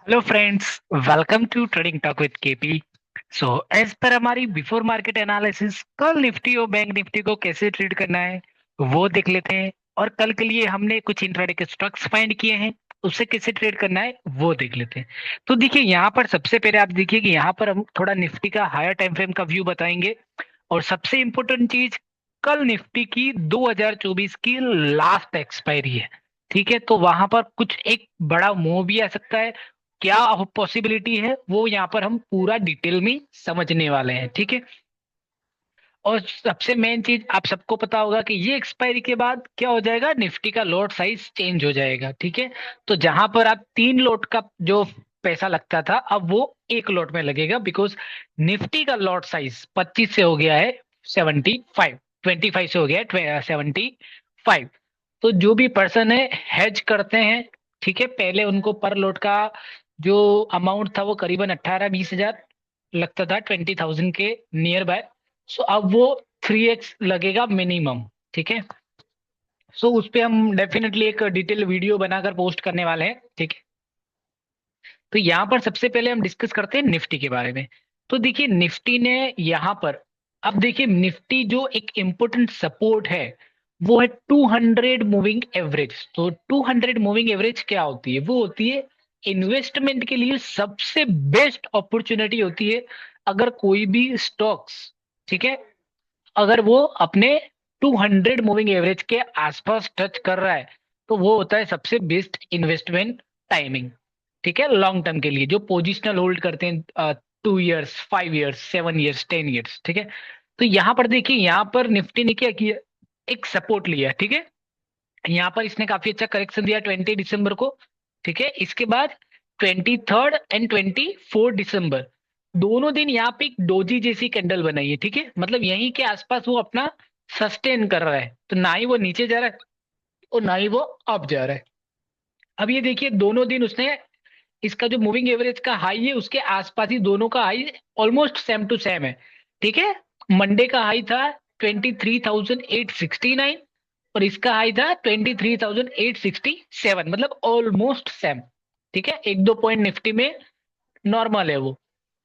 Hello friends, welcome to trading talk with KP. So as पर हमारी before market analysis, कल Nifty और bank Nifty को कैसे ट्रेड करना है वो देख लेते हैं। और कल के लिए हमने कुछ इंट्राडे के स्टॉक्स फाइंड किए हैं, उससे कैसे ट्रेड करना है वो देख लेते हैं। तो देखिए यहाँ पर सबसे पहले आप देखिए कि यहाँ पर हम थोड़ा निफ्टी का हायर टाइम फ्रेम का व्यू बताएंगे। और सबसे इंपॉर्टेंट चीज, कल निफ्टी की 2024 की लास्ट एक्सपायरी है। ठीक है, तो वहां पर कुछ एक बड़ा मूव भी आ सकता है। क्या पॉसिबिलिटी है वो यहाँ पर हम पूरा डिटेल में समझने वाले हैं। ठीक है, और सबसे मेन चीज आप सबको पता होगा कि ये एक्सपायरी के बाद क्या हो जाएगा, निफ्टी का लॉट साइज चेंज हो जाएगा। ठीक है, तो जहां पर आप 3 लॉट का जो पैसा लगता था, अब वो 1 लॉट में लगेगा, बिकॉज निफ्टी का लॉट साइज 25 से हो गया है 75, 25 से हो गया है 75। तो जो भी पर्सन है हेज करते हैं, ठीक है, पहले उनको पर लॉट का जो अमाउंट था वो करीबन 18-20 हजार लगता था, 20,000 के नियर बाय। सो अब वो 3x लगेगा मिनिमम। ठीक है, सो उस पे हम डेफिनेटली एक डिटेल वीडियो बनाकर पोस्ट करने वाले हैं। ठीक है, तो यहाँ पर सबसे पहले हम डिस्कस करते हैं निफ्टी के बारे में। तो देखिए निफ्टी ने यहाँ पर, अब देखिए निफ्टी जो एक इम्पोर्टेंट सपोर्ट है वो है 200 मूविंग एवरेज। तो 200 मूविंग एवरेज क्या होती है, वो होती है इन्वेस्टमेंट के लिए सबसे बेस्ट अपॉर्चुनिटी होती है। अगर कोई भी स्टॉक्स, ठीक है, अगर वो अपने 200 मूविंग एवरेज के आसपास टच कर रहा है, तो वो होता है सबसे बेस्ट इन्वेस्टमेंट टाइमिंग। ठीक है, लॉन्ग टर्म के लिए जो पोजिशनल होल्ड करते हैं, 2 इयर्स, 5 इयर्स, 7 इयर्स, 10 इयर्स। ठीक है, तो यहाँ पर देखिए, यहाँ पर निफ्टी ने क्या किया, एक सपोर्ट लिया। ठीक है, यहाँ पर इसने काफी अच्छा करेक्शन दिया 20 दिसंबर को। ठीक है, इसके बाद 23 एंड 24 दिसंबर, दोनों दिन यहाँ पे एक डोजी जैसी कैंडल बनाई है। ठीक है, मतलब यहीं के आसपास वो अपना सस्टेन कर रहा है, तो ना ही वो नीचे जा रहा है और ना ही वो अप जा रहा है। अब ये देखिए दोनों दिन उसने, इसका जो मूविंग एवरेज का हाई है उसके आसपास ही दोनों का high almost same to same है। ठीक है, मंडे का हाई था 23,869 और इसका हाई था 23,867, मतलब ऑलमोस्ट सेम। ठीक है, 1-2 पॉइंट निफ्टी में नॉर्मल है वो।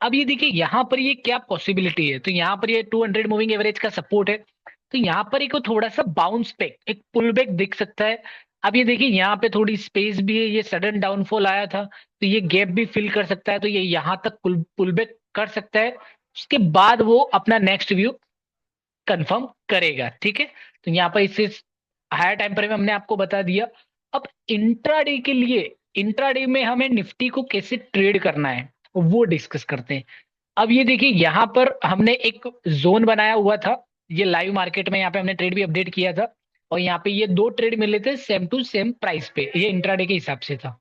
अब ये देखिए यहाँ पर ये क्या पॉसिबिलिटी है, तो यहाँ पर ये 200 मूविंग एवरेज का सपोर्ट है, तो यहाँ पर एक थोड़ा सा बाउंस बैक, एक पुल बैक दिख सकता है। अब ये देखिए यहाँ पे थोड़ी स्पेस भी है, ये सडन डाउनफॉल आया था तो ये गैप भी फिल कर सकता है, तो ये यहाँ तक पुल बैक कर सकता है। उसके बाद वो अपना नेक्स्ट व्यू कंफर्म करेगा। ठीक है, तो यहाँ पर इससे हायर टाइम फ्रेम हमने आपको बता दिया। अब इंट्राडे के लिए, इंट्राडे में हमें निफ्टी को कैसे ट्रेड करना है वो डिस्कस करते हैं। अब ये देखिए यहाँ पर हमने एक जोन बनाया हुआ था, ये लाइव मार्केट में यहाँ पे हमने ट्रेड भी अपडेट किया था, और यहाँ पे ये 2 ट्रेड मिले थे सेम टू सेम प्राइस पे, ये इंट्राडे के हिसाब से था।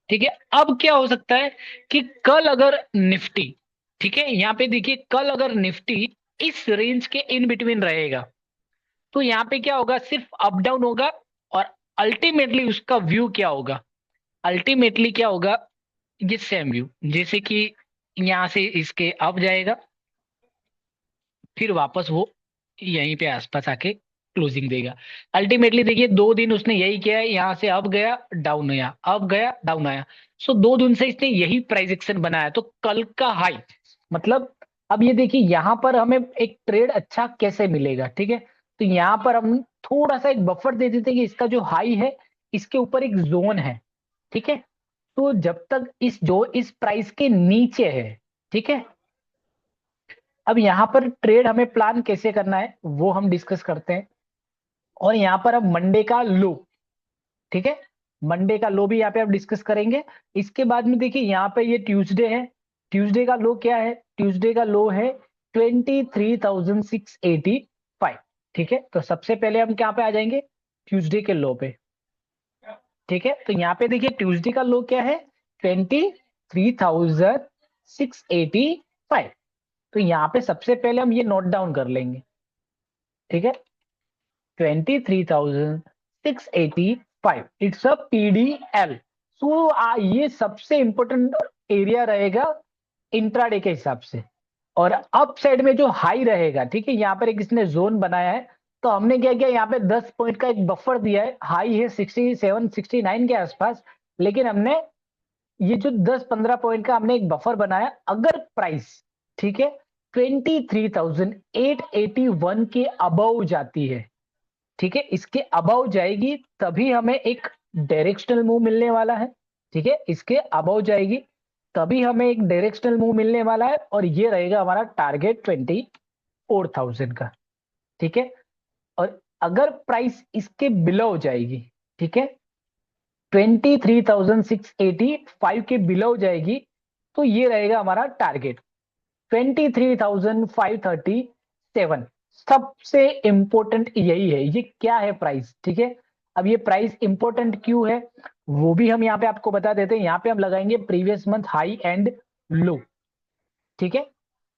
ठीक है, अब क्या हो सकता है कि कल अगर निफ्टी, ठीक है, यहाँ पे देखिए कल अगर निफ्टी इस रेंज के इन बिटवीन रहेगा, तो यहाँ पे क्या होगा, सिर्फ अप डाउन होगा। और अल्टीमेटली उसका व्यू क्या होगा, अल्टीमेटली क्या होगा, ये सेम व्यू, जैसे कि यहाँ से इसके अप जाएगा, फिर वापस वो यहीं पे आसपास आके क्लोजिंग देगा। अल्टीमेटली देखिए 2 दिन उसने यही किया है, यहाँ से अप गया डाउन आया, अप गया डाउन आया। सो 2 दिन से इसने यही प्राइस एक्शन बनाया, तो कल का हाई मतलब, अब ये देखिए यहाँ पर हमें एक ट्रेड अच्छा कैसे मिलेगा। ठीक है, तो यहाँ पर हम थोड़ा सा एक बफर दे देते हैं कि इसका जो हाई है इसके ऊपर एक जोन है। ठीक है, तो जब तक इस प्राइस के नीचे है, ठीक है, अब यहाँ पर ट्रेड हमें प्लान कैसे करना है वो हम डिस्कस करते हैं। और यहाँ पर अब मंडे का लो, ठीक है, मंडे का लो भी यहाँ पे आप डिस्कस करेंगे। इसके बाद में देखिए यहाँ पे ये ट्यूसडे है, ट्यूसडे का लो क्या है, ट्यूसडे का लो है 23,685। ठीक है, तो सबसे पहले हम क्या पे आ जाएंगे, ट्यूसडे के लो पे। ठीक है, तो यहाँ पे देखिए ट्यूसडे का लो क्या है, 23,685। तो यहाँ पे सबसे पहले हम ये नोट डाउन कर लेंगे। ठीक है, 23,685, इट्स अ पीडीएल। सो ये सबसे इंपॉर्टेंट एरिया रहेगा इंट्राडे के हिसाब से। और अप साइड में जो हाई रहेगा, ठीक है, यहाँ पर एक इसने जोन बनाया है, तो हमने क्या किया, यहाँ पे 10 पॉइंट का एक बफर दिया है, हाई है 67 69 के आसपास, लेकिन हमने ये जो 10-15 पॉइंट का हमने एक बफर बनाया, अगर प्राइस ठीक है 23,881 के अबव जाती है, ठीक है, इसके अबव जाएगी तभी हमें एक डायरेक्शनल मूव मिलने वाला है। ठीक है, इसके अबव जाएगी तभी हमें एक डायरेक्शनल मूव मिलने वाला है, और ये रहेगा हमारा टारगेट 24,000 का। ठीक है, और अगर प्राइस इसके बिलो जाएगी, ठीक है, 23,685 के बिलो जाएगी, तो ये रहेगा हमारा टारगेट 23,537। सबसे इंपॉर्टेंट यही है, ये क्या है प्राइस। ठीक है, अब ये प्राइस इंपॉर्टेंट क्यों है वो भी हम यहाँ पे आपको बता देते हैं। यहाँ पे हम लगाएंगे previous month high and low. ठीक है,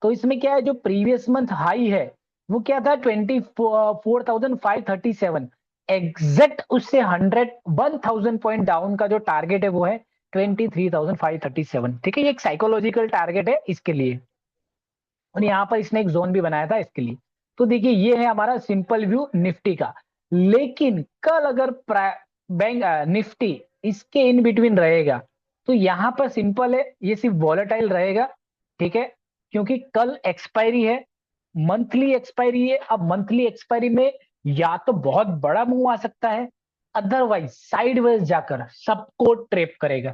तो इसमें क्या है, जो प्रीवियस मंथ हाई है वो क्या था 24,537। एग्जैक्ट उससे 1,000 पॉइंट डाउन का जो टारगेट है वो है 23,537। ठीक है, ये एक साइकोलॉजिकल टारगेट है इसके लिए, और यहाँ पर इसने एक जोन भी बनाया था इसके लिए। तो देखिए ये है हमारा सिंपल व्यू निफ्टी का। लेकिन कल अगर बैंक निफ्टी इसके इन बिटवीन रहेगा तो यहाँ पर सिंपल है, ये सिर्फ वॉलेटाइल रहेगा। ठीक है, क्योंकि कल एक्सपायरी है, मंथली एक्सपायरी है। अब मंथली एक्सपायरी में या तो बहुत बड़ा मूव आ सकता है, अदरवाइज साइडवेज जाकर सबको ट्रेप करेगा।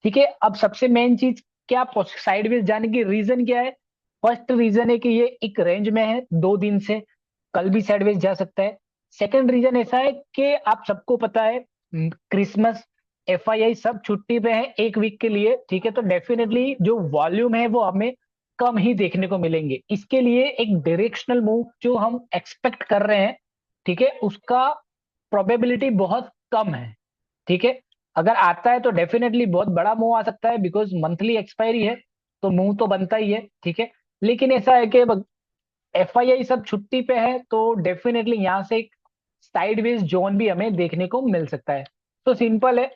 ठीक है, अब सबसे मेन चीज क्या, साइडवेज जाने की रीजन क्या है। फर्स्ट रीजन है कि ये एक रेंज में है 2 दिन से, कल भी साइडवेज जा सकता है। सेकंड रीजन ऐसा है कि आप सबको पता है क्रिसमस एफआईआई सब छुट्टी पे है 1 वीक के लिए। ठीक है, तो डेफिनेटली जो वॉल्यूम है वो हमें कम ही देखने को मिलेंगे। इसके लिए एक डायरेक्शनल मूव जो हम एक्सपेक्ट कर रहे हैं, ठीक है, उसका प्रोबेबिलिटी बहुत कम है। ठीक है, अगर आता है तो डेफिनेटली बहुत बड़ा मूव आ सकता है, बिकॉज मंथली एक्सपायरी है तो मूव तो बनता ही है। ठीक है, लेकिन ऐसा है कि एफआईआई सब छुट्टी पे है तो डेफिनेटली यहाँ से एक साइडवेज जोन भी हमें देखने को मिल सकता है। तो सिंपल है,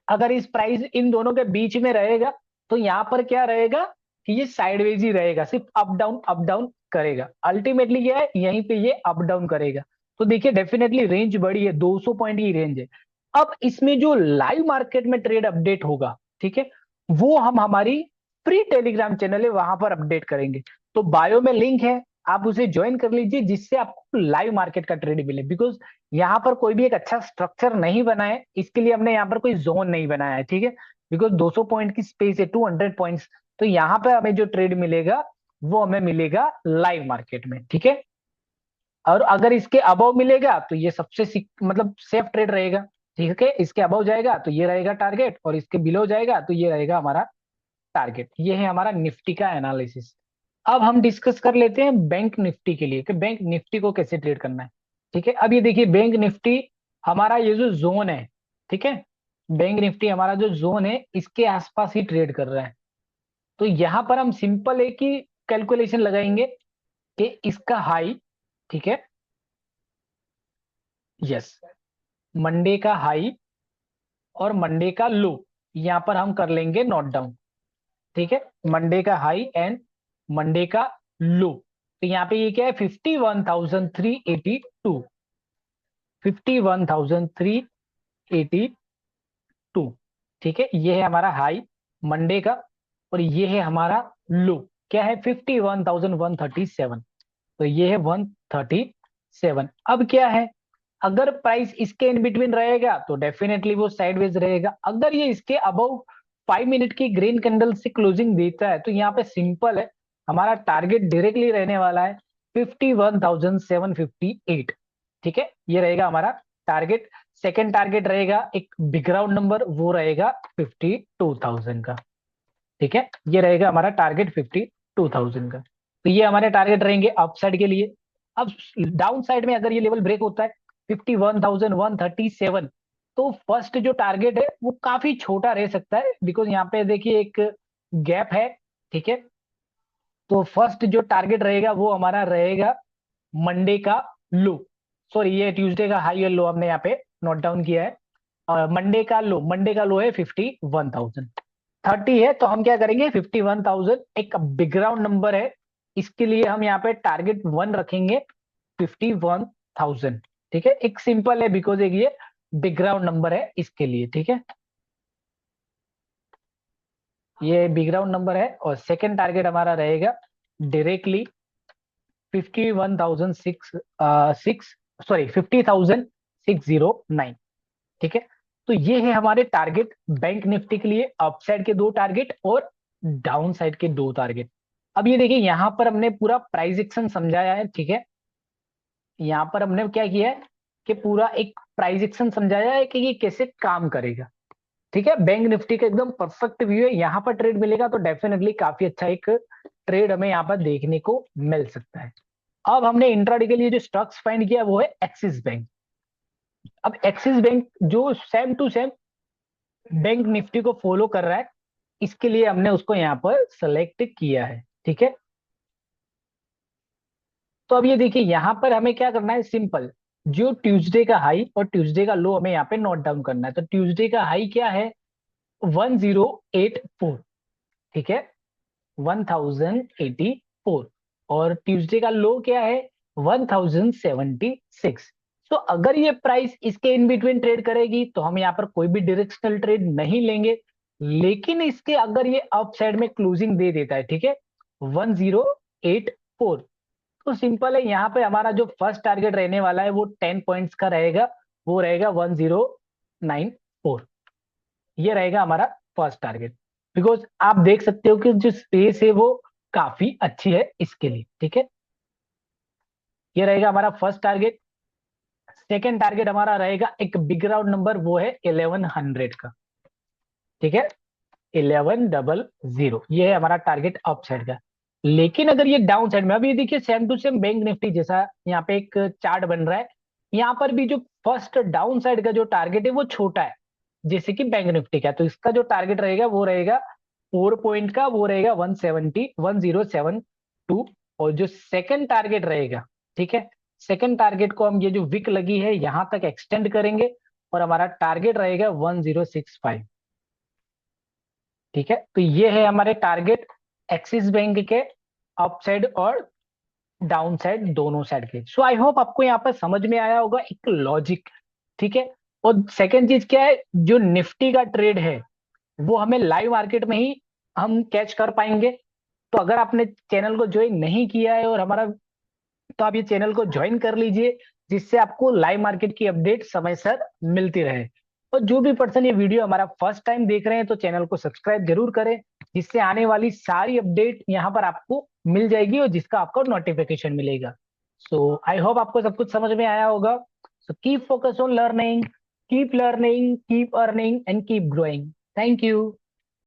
अगर इस प्राइस इन दोनों के बीच में रहेगा तो यहाँ पर क्या रहेगा कि ये साइडवेज ही रहेगा, सिर्फ अप डाउन करेगा। अल्टीमेटली क्या है, यहीं पे ये अप डाउन करेगा। तो देखिए डेफिनेटली रेंज बड़ी है, 200 पॉइंट की रेंज है। अब इसमें जो लाइव मार्केट में ट्रेड अपडेट होगा, ठीक है, वो हम हमारी फ्री टेलीग्राम चैनल है वहां पर अपडेट करेंगे। तो बायो में लिंक है, आप उसे ज्वाइन कर लीजिए, जिससे आपको लाइव मार्केट का ट्रेड मिले। बिकॉज यहाँ पर कोई भी एक अच्छा स्ट्रक्चर नहीं बना है, इसके लिए हमने यहाँ पर कोई जोन नहीं बनाया है। ठीक है, बिकॉज 200 पॉइंट की स्पेस है, 200 पॉइंट्स, तो यहाँ पे हमें जो ट्रेड मिलेगा वो हमें मिलेगा लाइव मार्केट में। ठीक है, और अगर इसके अबव मिलेगा तो ये सबसे मतलब सेफ ट्रेड रहेगा। ठीक है, इसके अबव जाएगा तो ये रहेगा टारगेट, और इसके बिलो जाएगा तो ये रहेगा हमारा टारगेट। ये है हमारा निफ्टी का एनालिसिस। अब हम डिस्कस कर लेते हैं बैंक निफ्टी के लिए कि बैंक निफ्टी को कैसे ट्रेड करना है। ठीक है, अब ये देखिए बैंक निफ्टी हमारा ये जो जोन है, ठीक है, बैंक निफ्टी हमारा जो जोन है इसके आसपास ही ट्रेड कर रहा है। तो यहां पर हम सिंपल एक ही कैलकुलेशन लगाएंगे कि इसका हाई, ठीक है, यस, मंडे का हाई और मंडे का लो यहां पर हम कर लेंगे नोट डाउन। ठीक है, मंडे का हाई एंड मंडे का लो। तो यहाँ पे ये क्या है, 51,382, 51,382। ठीक है, ये है हमारा हाई मंडे का, और ये है हमारा लो, क्या है, 51,137। तो ये है 137। अब क्या है, अगर प्राइस इसके इन बिटवीन रहेगा तो डेफिनेटली वो साइडवेज रहेगा। अगर ये इसके अबव 5 मिनट की ग्रीन कैंडल से क्लोजिंग देता है तो यहाँ पे सिंपल है, हमारा टारगेट डायरेक्टली रहने वाला है 51,758। ठीक है, ये रहेगा हमारा टारगेट। सेकेंड टारगेट रहेगा एक बिग राउंड नंबर, वो रहेगा 52,000 का। ठीक है, ये रहेगा हमारा टारगेट 52,000 का। तो ये हमारे टारगेट रहेंगे अपसाइड के लिए। अब डाउन साइड में अगर ये लेवल ब्रेक होता है 51,137, तो फर्स्ट जो टारगेट है वो काफी छोटा रह सकता है, बिकॉज यहाँ पे देखिए एक गैप है। ठीक है, तो फर्स्ट जो टारगेट रहेगा वो हमारा रहेगा मंडे का लो, सॉरी ये ट्यूसडे का हाई और लो हमने यहाँ पे नोट डाउन किया है। मंडे का लो है 51,030 है, तो हम क्या करेंगे 51,000 एक बैकग्राउंड नंबर है, इसके लिए हम यहाँ पे टारगेट 1 रखेंगे 51,000। ठीक है, एक सिंपल है बिकॉज एक ये बैकग्राउंड नंबर है इसके लिए। ठीक है, ये बिग राउंड नंबर है। और सेकंड टारगेट हमारा रहेगा डायरेक्टली 50,609। ठीक है, तो ये है हमारे टारगेट बैंक निफ्टी के लिए, अपसाइड के दो टारगेट और डाउन साइड के दो टारगेट। अब ये देखिए, यहां पर हमने पूरा प्राइस एक्शन समझाया है। ठीक है, यहां पर हमने क्या किया है कि पूरा एक प्राइस एक्शन समझाया है कि ये कैसे काम करेगा। ठीक है, बैंक निफ्टी का एकदम परफेक्ट व्यू है। यहाँ पर ट्रेड मिलेगा तो डेफिनेटली काफी अच्छा एक ट्रेड हमें यहाँ पर देखने को मिल सकता है। अब हमने इंट्राडे के लिए जो स्टॉक्स फाइंड किया वो है एक्सिस बैंक। अब एक्सिस बैंक जो same to same bank Nifty को फॉलो कर रहा है, इसके लिए हमने उसको यहाँ पर सेलेक्ट किया है। ठीक है, तो अब ये देखिए, यहां पर हमें क्या करना है, सिंपल, जो ट्यूसडे का हाई और ट्यूसडे का लो हमें यहाँ पे नोट डाउन करना है। तो ट्यूसडे का हाई क्या है, 1084। ठीक है, 1084। और ट्यूसडे का लो क्या है, 1076। तो अगर ये प्राइस इसके इन बिटवीन ट्रेड करेगी तो हम यहाँ पर कोई भी डायरेक्शनल ट्रेड नहीं लेंगे। लेकिन इसके अगर ये अप साइड में क्लोजिंग दे देता है, ठीक है, 1084, तो सिंपल है, यहाँ पे हमारा जो फर्स्ट टारगेट रहने वाला है वो 10 पॉइंट्स का रहेगा। वो रहेगा 1094। ये रहेगा हमारा फर्स्ट टारगेट। बिकॉज आप देख सकते हो कि जो स्पेस है वो काफी अच्छी है इसके लिए। ठीक है, ये रहेगा हमारा फर्स्ट टारगेट। सेकेंड टारगेट हमारा रहेगा एक बिग राउंड नंबर, वो है 1100 का। ठीक है, 1100, ये है हमारा टारगेट अप साइड का। लेकिन अगर ये डाउन साइड में, अभी देखिए same to same bank Nifty जैसा यहाँ पे एक चार्ट बन रहा है, यहाँ पर भी जो फर्स्ट डाउन साइड का जो टारगेट है वो छोटा है जैसे कि बैंक निफ्टी का। तो इसका जो टारगेट रहेगा वो रहेगा 4 पॉइंट का, वो रहेगा 1072। और जो सेकंड टारगेट रहेगा, ठीक है, सेकंड टारगेट को हम ये जो विक लगी है यहां तक एक्सटेंड करेंगे और हमारा टारगेट रहेगा 1065। ठीक है, तो ये है हमारे टारगेट एक्सिस बैंक के अप साइड और डाउन साइड दोनों साइड के। सो आई होप आपको यहाँ पर समझ में आया होगा एक लॉजिक। ठीक है, और सेकंड चीज क्या है, जो निफ्टी का ट्रेड है वो हमें लाइव मार्केट में ही हम कैच कर पाएंगे। तो अगर आपने चैनल को ज्वाइन नहीं किया है और हमारा, तो आप ये चैनल को ज्वाइन कर लीजिए, जिससे आपको लाइव मार्केट की अपडेट समय सर मिलती रहे। और जो भी पर्सन ये वीडियो हमारा फर्स्ट टाइम देख रहे हैं तो चैनल को सब्सक्राइब जरूर करें, जिससे आने वाली सारी अपडेट यहाँ पर आपको मिल जाएगी और जिसका आपको नोटिफिकेशन मिलेगा। सो आई होप आपको सब कुछ समझ में आया होगा। So keep focus on learning, keep learning, keep earning and keep growing. Thank you.